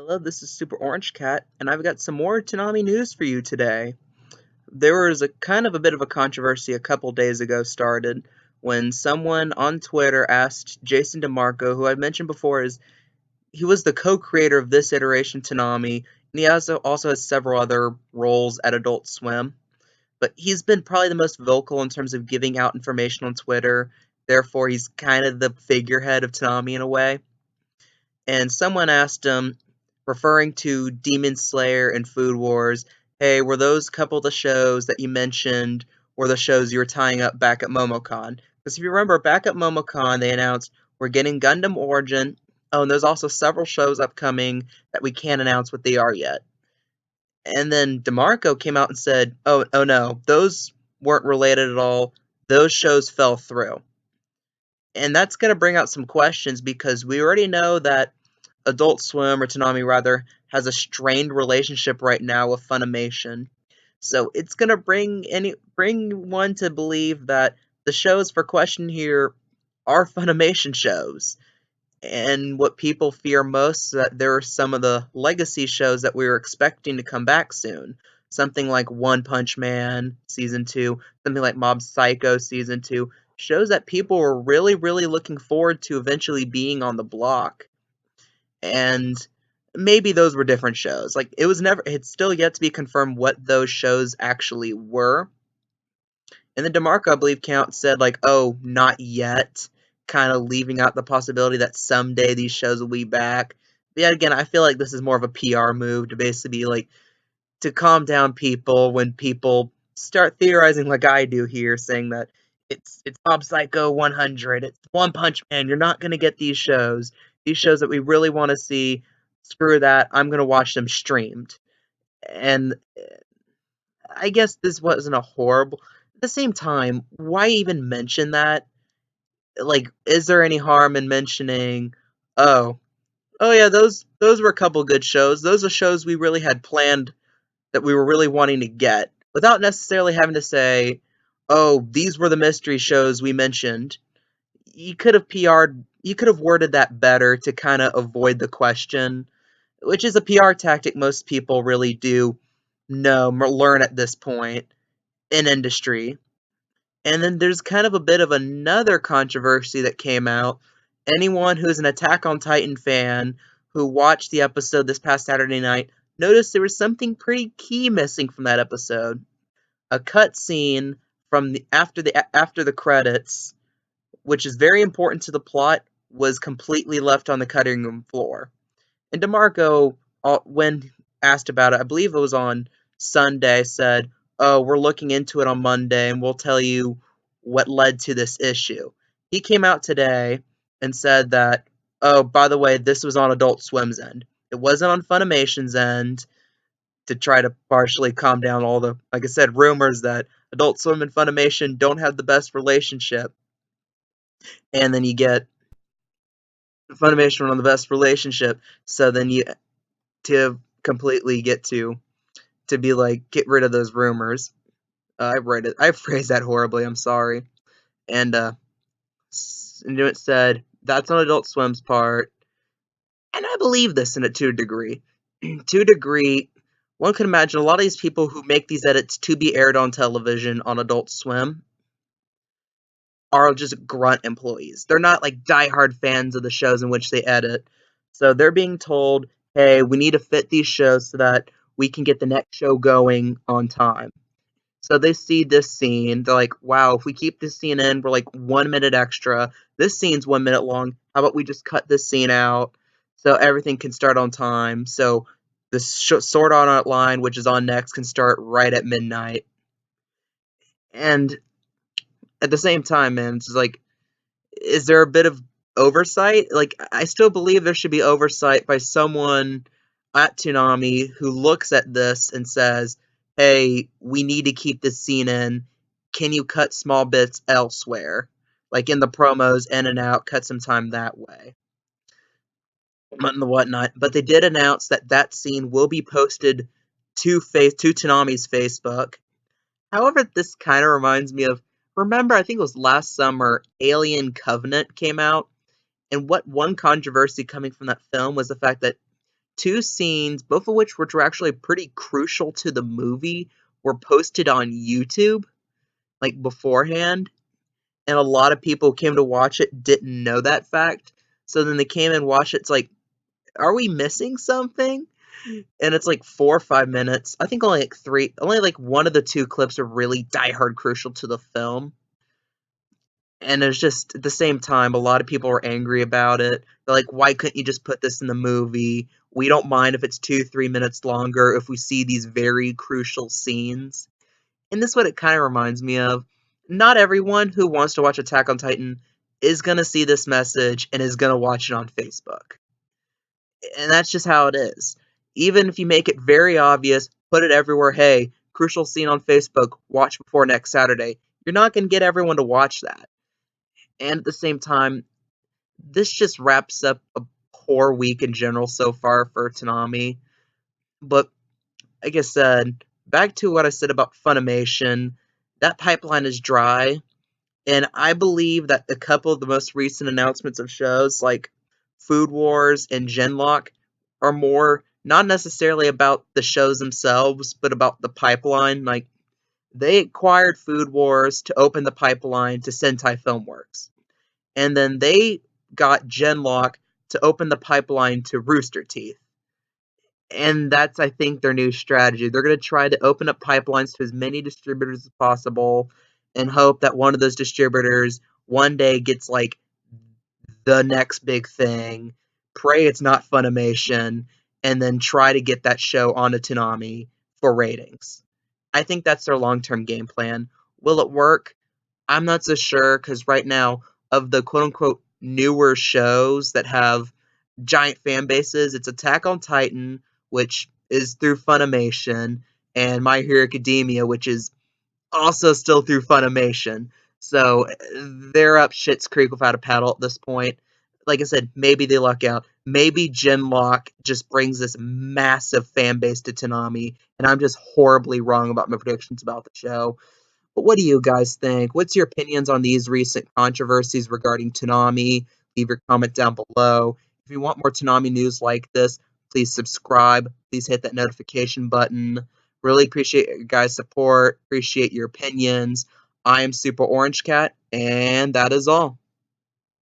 Hello, this is Super Orange Cat, and I've got some more Toonami news for you today. There was a kind of a bit of a controversy a couple days ago started when someone on Twitter asked Jason DeMarco, who I mentioned before he was the co-creator of this iteration Toonami, and he also has several other roles at Adult Swim. But he's been probably the most vocal in terms of giving out information on Twitter. Therefore, he's kind of the figurehead of Toonami in a way. And someone asked him, referring to Demon Slayer and Food Wars, hey, were those couple of the shows that you mentioned were the shows you were tying up back at Momocon? Because if you remember, back at Momocon, they announced we're getting Gundam Origin. Oh, and there's also several shows upcoming that we can't announce what they are yet. And then DeMarco came out and said, oh no, those weren't related at all. Those shows fell through. And that's going to bring out some questions because we already know that Adult Swim, or Toonami rather, has a strained relationship right now with Funimation. So it's gonna bring one to believe that the shows for question here are Funimation shows. And what people fear most is that there are some of the legacy shows that we were expecting to come back soon. Something like One Punch Man Season 2, something like Mob Psycho Season 2, shows that people were really, really looking forward to eventually being on the block. And maybe those were different shows. Like, it's still yet to be confirmed what those shows actually were. And then DeMarco, I believe, said, like, oh, not yet, kind of leaving out the possibility that someday these shows will be back. But yet again, I feel like this is more of a PR move to basically be like, to calm down people when people start theorizing like I do here, saying that it's Mob Psycho 100, it's One Punch Man, you're not going to get these shows. These shows that we really want to see, screw that, I'm going to watch them streamed. And I guess this wasn't a horrible... At the same time, why even mention that? Like, is there any harm in mentioning, oh, yeah, those were a couple good shows. Those are shows we really had planned that we were really wanting to get, without necessarily having to say, oh, these were the mystery shows we mentioned. You could have worded that better to kind of avoid the question, which is a PR tactic most people really do learn at this point in industry. And then there's kind of a bit of another controversy that came out. Anyone who's an Attack on Titan fan who watched the episode this past Saturday night noticed there was something pretty key missing from that episode. A cutscene from after the credits, which is very important to the plot, was completely left on the cutting room floor. And DeMarco, when asked about it, I believe it was on Sunday, said, oh, we're looking into it on Monday and we'll tell you what led to this issue. He came out today and said that, oh, by the way, this was on Adult Swim's end. It wasn't on Funimation's end, to try to partially calm down all the, like I said, rumors that Adult Swim and Funimation don't have the best relationship. And then you get Funimation on the best relationship, so then you to completely get to be like, get rid of those rumors. I phrased that horribly, I'm sorry. And it said, that's on Adult Swim's part. And I believe this to a degree. To a degree, one can imagine a lot of these people who make these edits to be aired on television on Adult Swim are just grunt employees. They're not like diehard fans of the shows in which they edit. So they're being told, hey, we need to fit these shows so that we can get the next show going on time. So they see this scene, they're like, wow, if we keep this scene in, we're like 1 minute extra. This scene's 1 minute long. How about we just cut this scene out so everything can start on time? So the Sword Art Online, which is on next, can start right at midnight. And at the same time, man, it's just like, is there a bit of oversight? Like, I still believe there should be oversight by someone at Toonami who looks at this and says, hey, we need to keep this scene in. Can you cut small bits elsewhere? Like in the promos, in and out, cut some time that way. And the whatnot. But they did announce that that scene will be posted to Toonami's Facebook. However, this kind of reminds me of, remember, I think it was last summer, Alien Covenant came out, and what one controversy coming from that film was the fact that two scenes, both of which were actually pretty crucial to the movie, were posted on YouTube, like, beforehand, and a lot of people who came to watch it didn't know that fact. So then they came and watched it. It's like, are we missing something? And it's like 4 or 5 minutes. I think only like three, only like one of the two clips are really diehard crucial to the film. And it's just at the same time, a lot of people were angry about it. They're like, why couldn't you just put this in the movie? We don't mind if it's 2, 3 minutes longer if we see these very crucial scenes. And this is what it kind of reminds me of. Not everyone who wants to watch Attack on Titan is going to see this message and is going to watch it on Facebook. And that's just how it is. Even if you make it very obvious, put it everywhere, hey, crucial scene on Facebook, watch before next Saturday, you're not going to get everyone to watch that. And at the same time, this just wraps up a poor week in general so far for Toonami. But like I said, back to what I said about Funimation, that pipeline is dry. And I believe that a couple of the most recent announcements of shows like Food Wars and Genlock are more not necessarily about the shows themselves, but about the pipeline. Like, they acquired Food Wars to open the pipeline to Sentai Filmworks. And then they got Genlock to open the pipeline to Rooster Teeth. And that's, I think, their new strategy. They're going to try to open up pipelines to as many distributors as possible and hope that one of those distributors one day gets, like, the next big thing. Pray it's not Funimation, and then try to get that show onto Toonami for ratings. I think that's their long-term game plan. Will it work? I'm not so sure, because right now, of the quote-unquote newer shows that have giant fan bases, it's Attack on Titan, which is through Funimation, and My Hero Academia, which is also still through Funimation. So they're up shit's creek without a paddle at this point. Like I said, maybe they luck out. Maybe Genlock just brings this massive fan base to Toonami, and I'm just horribly wrong about my predictions about the show. But what do you guys think? What's your opinions on these recent controversies regarding Toonami? Leave your comment down below. If you want more Toonami news like this, please subscribe. Please hit that notification button. Really appreciate your guys' support. Appreciate your opinions. I am Super Orange Cat, and that is all.